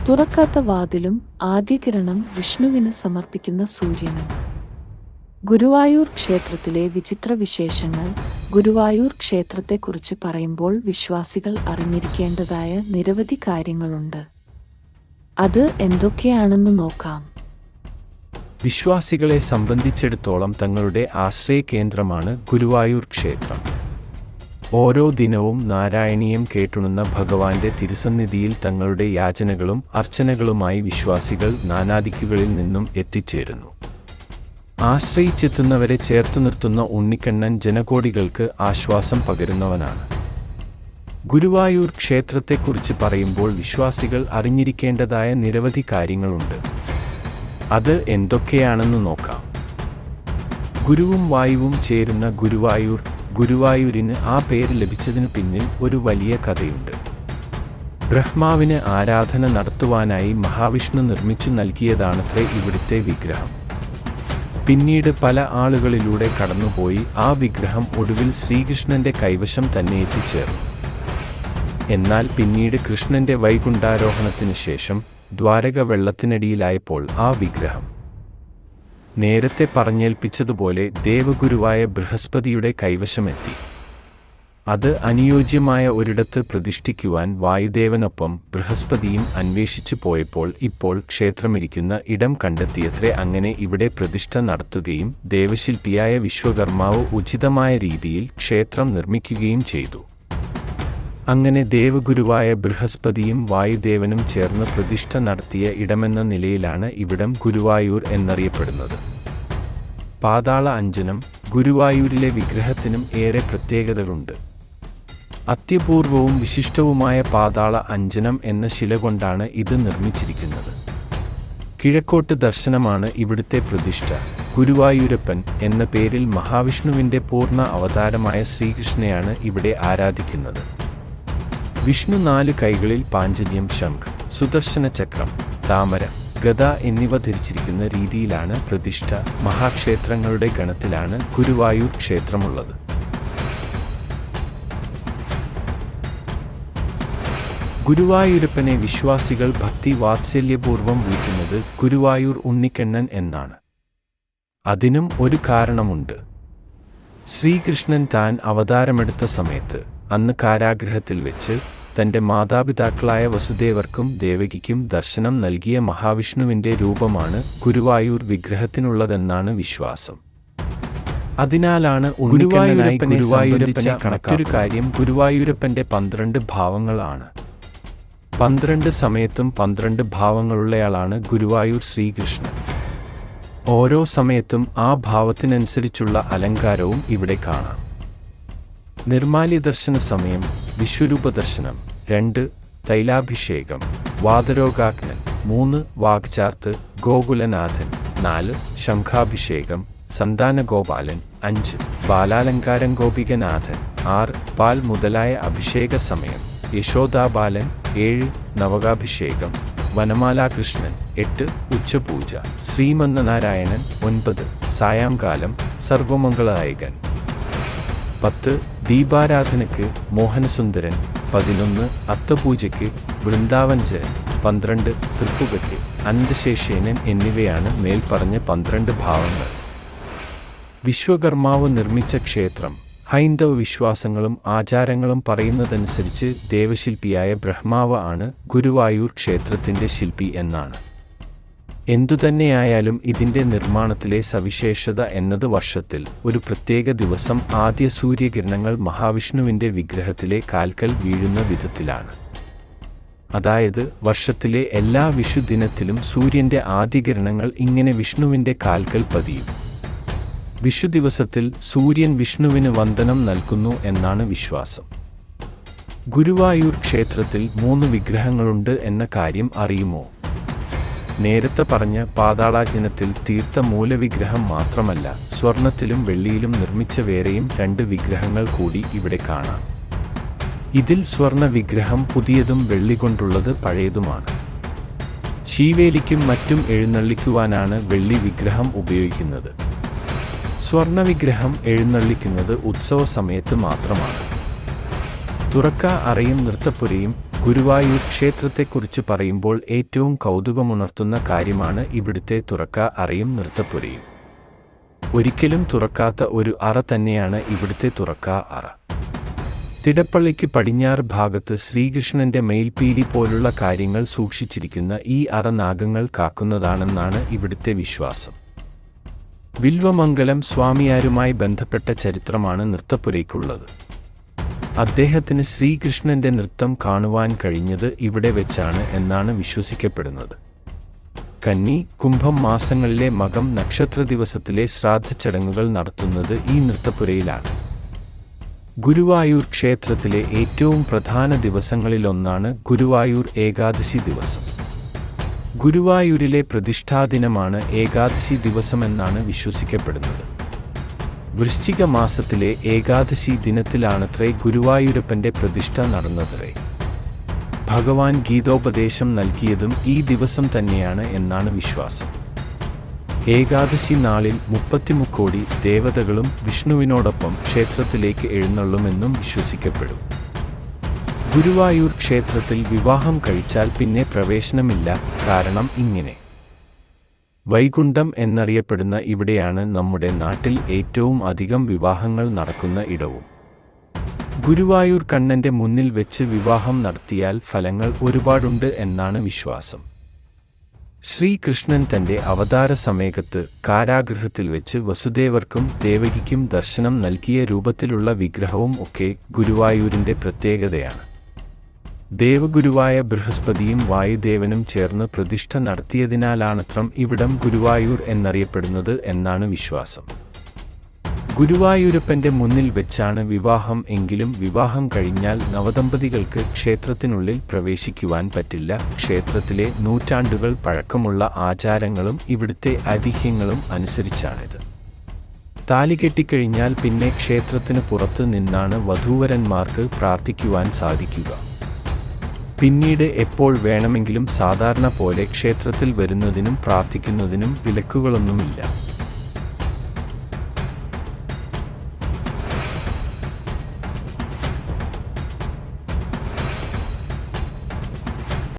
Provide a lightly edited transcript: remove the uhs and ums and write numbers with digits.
തുറക്കാത്ത വാതിലും ആദ്യകിരണം വിഷ്ണുവിന് സമർപ്പിക്കുന്ന സൂര്യനും. ഗുരുവായൂർ ക്ഷേത്രത്തിലെ വിചിത്ര വിശേഷങ്ങൾ. ഗുരുവായൂർ ക്ഷേത്രത്തെക്കുറിച്ച് പറയുമ്പോൾ വിശ്വാസികൾ അറിഞ്ഞിരിക്കേണ്ടതായ നിരവധി കാര്യങ്ങളുണ്ട്. അത് എന്തൊക്കെയാണെന്ന് നോക്കാം. വിശ്വാസികളെ സംബന്ധിച്ചിടത്തോളം തങ്ങളുടെ ആശ്രയ കേന്ദ്രമാണ് ഗുരുവായൂർ ക്ഷേത്രം. ഓരോ ദിനവും നാരായണീയം കേട്ടുണുന്ന ഭഗവാന്റെ തിരുസന്നിധിയിൽ തങ്ങളുടെ യാചനകളും അർച്ചനകളുമായി വിശ്വാസികൾ നാനാദിക്കുകളിൽ നിന്നും എത്തിച്ചേരുന്നു. ആശ്രയിച്ചെത്തുന്നവരെ ചേർത്തു നിർത്തുന്ന ഉണ്ണിക്കണ്ണൻ ജനകോടികൾക്ക് ആശ്വാസം പകരുന്നവനാണ്. ഗുരുവായൂർ ക്ഷേത്രത്തെക്കുറിച്ച് പറയുമ്പോൾ വിശ്വാസികൾ അറിഞ്ഞിരിക്കേണ്ടതായ നിരവധി കാര്യങ്ങളുണ്ട്. അത് എന്തൊക്കെയാണെന്ന് നോക്കാം. ഗുരുവും വായുവും ചേരുന്ന ഗുരുവായൂർ. ഗുരുവായൂരിന് ആ പേര് ലഭിച്ചതിനു പിന്നിൽ ഒരു വലിയ കഥയുണ്ട്. ബ്രഹ്മാവിന് ആരാധന നടത്തുവാനായി മഹാവിഷ്ണു നിർമ്മിച്ചു നൽകിയതാണത്രേ ഇവിടുത്തെ വിഗ്രഹം. പിന്നീട് പല ആളുകളിലൂടെ കടന്നുപോയി ആ വിഗ്രഹം ഒടുവിൽ ശ്രീകൃഷ്ണന്റെ കൈവശം തന്നെ എത്തിച്ചേർന്നു. എന്നാൽ പിന്നീട് കൃഷ്ണന്റെ വൈകുണ്ഠാരോഹണത്തിനു ശേഷം ദ്വാരക വെള്ളത്തിനടിയിലായപ്പോൾ ആ വിഗ്രഹം നേരത്തെ പറഞ്ഞേൽപ്പിച്ചതുപോലെ ദേവഗുരുവായ ബൃഹസ്പതിയുടെ കൈവശമെത്തി. അത് അനുയോജ്യമായ ഒരിടത്ത് പ്രതിഷ്ഠിക്കുവാൻ വായുദേവനൊപ്പം ബൃഹസ്പതിയും അന്വേഷിച്ചു പോയപ്പോൾ ഇപ്പോൾ ക്ഷേത്രമിരിക്കുന്ന ഇടം കണ്ടെത്തിയത്രേ. അങ്ങനെ ഇവിടെ പ്രതിഷ്ഠ നടത്തുകയും ദേവശില്പിയായ വിശ്വകർമാവ് ഉചിതമായ രീതിയിൽ ക്ഷേത്രം നിർമ്മിക്കുകയും ചെയ്തു. അങ്ങനെ ദേവഗുരുവായ ബൃഹസ്പതിയും വായുദേവനും ചേർന്ന് പ്രതിഷ്ഠ നടത്തിയ ഇടമെന്ന നിലയിലാണ് ഇവിടം ഗുരുവായൂർ എന്നറിയപ്പെടുന്നത്. പാതാള അഞ്ജനം. ഗുരുവായൂരിലെ വിഗ്രഹത്തിനും ഏറെ പ്രത്യേകതകളുണ്ട്. അത്യപൂർവവും വിശിഷ്ടവുമായ പാതാള അഞ്ജനം എന്ന ശില കൊണ്ടാണ് ഇത് നിർമ്മിച്ചിരിക്കുന്നത്. കിഴക്കോട്ട് ദർശനമാണ് ഇവിടുത്തെ പ്രതിഷ്ഠ. ഗുരുവായൂരപ്പൻ എന്ന പേരിൽ മഹാവിഷ്ണുവിൻ്റെ പൂർണ്ണ അവതാരമായ ശ്രീകൃഷ്ണനെയാണ് ഇവിടെ ആരാധിക്കുന്നത്. വിഷ്ണു 4 കൈകളിൽ പാഞ്ചജന്യം, ശംഖ്, സുദർശന ചക്രം, താമര, ഗദ എന്നിവ ധരിച്ചിരിക്കുന്ന രീതിയിലാണ് പ്രതിഷ്ഠ. മഹാക്ഷേത്രങ്ങളുടെ ഗണത്തിലാണ് ഗുരുവായൂർ ക്ഷേത്രമുള്ളത്. ഗുരുവായൂരപ്പനെ വിശ്വാസികൾ ഭക്തി വാത്സല്യപൂർവ്വം വിളിക്കുന്നത് ഗുരുവായൂർ ഉണ്ണിക്കണ്ണൻ എന്നാണ്. അതിനും ഒരു കാരണമുണ്ട്. ശ്രീകൃഷ്ണൻ താൻ അവതാരമെടുത്ത സമയത്ത് അന്ന് കാരാഗൃഹത്തിൽ വെച്ച് തൻ്റെ മാതാപിതാക്കളായ വസുദേവർക്കും ദേവകിക്കും ദർശനം നൽകിയ മഹാവിഷ്ണുവിൻ്റെ രൂപമാണ് ഗുരുവായൂർ വിഗ്രഹത്തിനുള്ളതെന്നാണ് വിശ്വാസം. അതിനാലാണ് ഉണ്ണിക്കണ്ണനായി ഗുരുവായൂരപ്പനെ കണക്കൊരു കാര്യം. ഗുരുവായൂരപ്പൻ്റെ 12 ഭാവങ്ങളാണ്. 12 സമയത്തും 12 ഭാവങ്ങളുള്ളയാളാണ് ഗുരുവായൂർ ശ്രീകൃഷ്ണൻ. ഓരോ സമയത്തും ആ ഭാവത്തിനനുസരിച്ചുള്ള അലങ്കാരവും ഇവിടെ കാണാം. നിർമാല്യ ദർശന സമയം, വിശ്വരൂപ ദർശനം. 2 തൈലാഭിഷേകം, വാതരോഗാഗ്നൻ. 3 വാഗ്ചാർത്ത്, ഗോകുലനാഥൻ. 4 ശംഖാഭിഷേകം, സന്താനഗോപാലൻ. 5 ബാലാലങ്കാരം, ഗോപികനാഥൻ. 6 പാൽ മുതലായ അഭിഷേക സമയം, യശോദാബാലൻ. 7 നവകാഭിഷേകം, വനമാലാകൃഷ്ണൻ. 8 ഉച്ചപൂജ, ശ്രീമന്നാരായണൻ. 9 സായാംകാലം, സർവമംഗളായകൻ. 10 ദീപാരാധനയ്ക്ക് മോഹനസുന്ദരൻ. 11 അത്തപൂജയ്ക്ക് വൃന്ദാവൻചരൻ. 12 തൃപ്പുകയ്ക്ക് അനന്തശേഷേനൻ എന്നിവയാണ് മേൽപ്പറഞ്ഞ 12 ഭാവങ്ങൾ. വിശ്വകർമാവ് നിർമ്മിച്ച ക്ഷേത്രം. ഹൈന്ദവ വിശ്വാസങ്ങളും ആചാരങ്ങളും പറയുന്നതനുസരിച്ച് ദേവശില്പിയായ ബ്രഹ്മാവ് ആണ് ഗുരുവായൂർ ക്ഷേത്രത്തിൻ്റെ ശില്പി എന്നാണ്. എന്തുതന്നെയായാലും ഇതിൻ്റെ നിർമ്മാണത്തിലെ സവിശേഷത എന്നത് വർഷത്തിൽ ഒരു പ്രത്യേക ദിവസം ആദ്യ സൂര്യകിരണങ്ങൾ മഹാവിഷ്ണുവിൻ്റെ വിഗ്രഹത്തിലെ കാൽക്കൽ വീഴുന്ന വിധത്തിലാണ്. അതായത് വർഷത്തിലെ എല്ലാ വിഷുദിനത്തിലും സൂര്യൻ്റെ ആദ്യകിരണങ്ങൾ ഇങ്ങനെ വിഷ്ണുവിൻ്റെ കാൽക്കൽ പതിയും. വിഷു ദിവസത്തിൽ സൂര്യൻ വിഷ്ണുവിന് വന്ദനം നൽകുന്നു എന്നാണ് വിശ്വാസം. ഗുരുവായൂർ ക്ഷേത്രത്തിൽ 3 വിഗ്രഹങ്ങളുണ്ട് എന്ന കാര്യം അറിയുമോ? നേരത്തെ പറഞ്ഞ പാതാളാഞ്ജനത്തിൽ തീർത്ത മൂലവിഗ്രഹം മാത്രമല്ല, സ്വർണത്തിലും വെള്ളിയിലും നിർമ്മിച്ച വേറെയും 2 വിഗ്രഹങ്ങൾ കൂടി ഇവിടെ കാണാം. ഇതിൽ സ്വർണ വിഗ്രഹം പുതിയതും വെള്ളി കൊണ്ടുള്ളത് പഴയതുമാണ്. ശീവേലിക്കും മറ്റും എഴുന്നള്ളിക്കുവാനാണ് വെള്ളി വിഗ്രഹം ഉപയോഗിക്കുന്നത്. സ്വർണവിഗ്രഹം എഴുന്നള്ളിക്കുന്നത് ഉത്സവ സമയത്ത് മാത്രമാണ്. തുറക്ക അറയും നൃത്തപ്പുരയും ഗുരുവായൂർ ക്ഷേത്രത്തെക്കുറിച്ച് പറയുമ്പോൾ ഏറ്റവും കൗതുകമുണർത്തുന്ന കാര്യമാണ് ഇവിടുത്തെ തുറക്ക അറയും നൃത്തപ്പുരയും. ഒരിക്കലും തുറക്കാത്ത ഒരു അറ തന്നെയാണ് ഇവിടുത്തെ തുറക്ക അറ. തിടപ്പള്ളിക്ക് പടിഞ്ഞാറ് ഭാഗത്ത് ശ്രീകൃഷ്ണന്റെ മേൽപ്പീലി പോലുള്ള കാര്യങ്ങൾ സൂക്ഷിച്ചിരിക്കുന്ന ഈ അറ നാഗങ്ങൾ കാക്കുന്നതാണെന്നാണ് ഇവിടുത്തെ വിശ്വാസം. വില്വമംഗലം സ്വാമിയാരുമായി ബന്ധപ്പെട്ട ചരിത്രമാണ് നൃത്തപ്പുരയ്ക്കുള്ളത്. അദ്ദേഹത്തിന് ശ്രീകൃഷ്ണന്റെ നൃത്തം കാണുവാൻ കഴിഞ്ഞത് ഇവിടെ വെച്ചാണ് എന്നാണ് വിശ്വസിക്കപ്പെടുന്നത്. കന്നി, കുംഭം മാസങ്ങളിലെ മകം നക്ഷത്ര ദിവസത്തിലെ ശ്രാദ്ധച്ചടങ്ങുകൾ നടത്തുന്നത് ഈ നൃത്തപ്പുരയിലാണ്. ഗുരുവായൂർ ക്ഷേത്രത്തിലെ ഏറ്റവും പ്രധാന ദിവസങ്ങളിലൊന്നാണ് ഗുരുവായൂർ ഏകാദശി ദിവസം. ഗുരുവായൂരിലെ പ്രതിഷ്ഠാദിനമാണ് ഏകാദശി ദിവസമെന്നാണ് വിശ്വസിക്കപ്പെടുന്നത്. വൃശ്ചിക മാസത്തിലെ ഏകാദശി ദിനത്തിലാണത്രേ ഗുരുവായൂരപ്പന്റെ പ്രതിഷ്ഠ നടന്നത്രേ. ഭഗവാൻ ഗീതോപദേശം നൽകിയതും ഈ ദിവസം തന്നെയാണ് എന്നാണ് വിശ്വാസം. ഏകാദശി നാളിൽ 33 കോടി ദേവതകളും വിഷ്ണുവിനോടൊപ്പം ക്ഷേത്രത്തിലേക്ക് എഴുന്നള്ളുമെന്നും വിശ്വസിക്കപ്പെടും. ഗുരുവായൂർ ക്ഷേത്രത്തിൽ വിവാഹം കഴിച്ചാൽ പിന്നെ പ്രവേശനമില്ല. കാരണം ഇങ്ങനെ. വൈകുണ്ഠം എന്നറിയപ്പെടുന്ന ഇവിടെയാണ് നമ്മുടെ നാട്ടിൽ ഏറ്റവും അധികം വിവാഹങ്ങൾ നടക്കുന്ന ഇടവും. ഗുരുവായൂർ കണ്ണന്റെ മുന്നിൽ വെച്ച് വിവാഹം നടത്തിയാൽ ഫലങ്ങൾ ഒരുപാടുണ്ട് എന്നാണ് വിശ്വാസം. ശ്രീകൃഷ്ണൻ തന്റെ അവതാര സമയത്ത് കാരാഗൃഹത്തിൽ വെച്ച് വസുദേവർക്കും ദേവകിക്കും ദർശനം നൽകിയ രൂപത്തിലുള്ള വിഗ്രഹവും ഒക്കെ ഗുരുവായൂരിന്റെ പ്രത്യേകതയാണ്. ദേവഗുരുവായ ബൃഹസ്പതിയും വായുദേവനും ചേർന്ന് പ്രതിഷ്ഠ നടത്തിയതിനാലാണത്രം ഇവിടം ഗുരുവായൂർ എന്നറിയപ്പെടുന്നത് എന്നാണ് വിശ്വാസം. ഗുരുവായൂരപ്പന്റെ മുന്നിൽ വെച്ചാണ് വിവാഹം എങ്കിലും വിവാഹം കഴിഞ്ഞാൽ നവദമ്പതികൾക്ക് ക്ഷേത്രത്തിനുള്ളിൽ പ്രവേശിക്കുവാൻ പറ്റില്ല. ക്ഷേത്രത്തിലെ നൂറ്റാണ്ടുകൾ പഴക്കമുള്ള ആചാരങ്ങളും ഇവിടുത്തെ ഐതിഹ്യങ്ങളും അനുസരിച്ചാണിത്. താലി കെട്ടിക്കഴിഞ്ഞാൽ പിന്നെ ക്ഷേത്രത്തിന് പുറത്ത് നിന്നാണ് വധൂവരന്മാർക്ക് പ്രാർത്ഥിക്കുവാൻ സാധിക്കുക. പിന്നീട് എപ്പോൾ വേണമെങ്കിലും സാധാരണ പോലെ ക്ഷേത്രത്തിൽ വരുന്നതിനും പ്രാർത്ഥിക്കുന്നതിനും വിലക്കുകളൊന്നുമില്ല.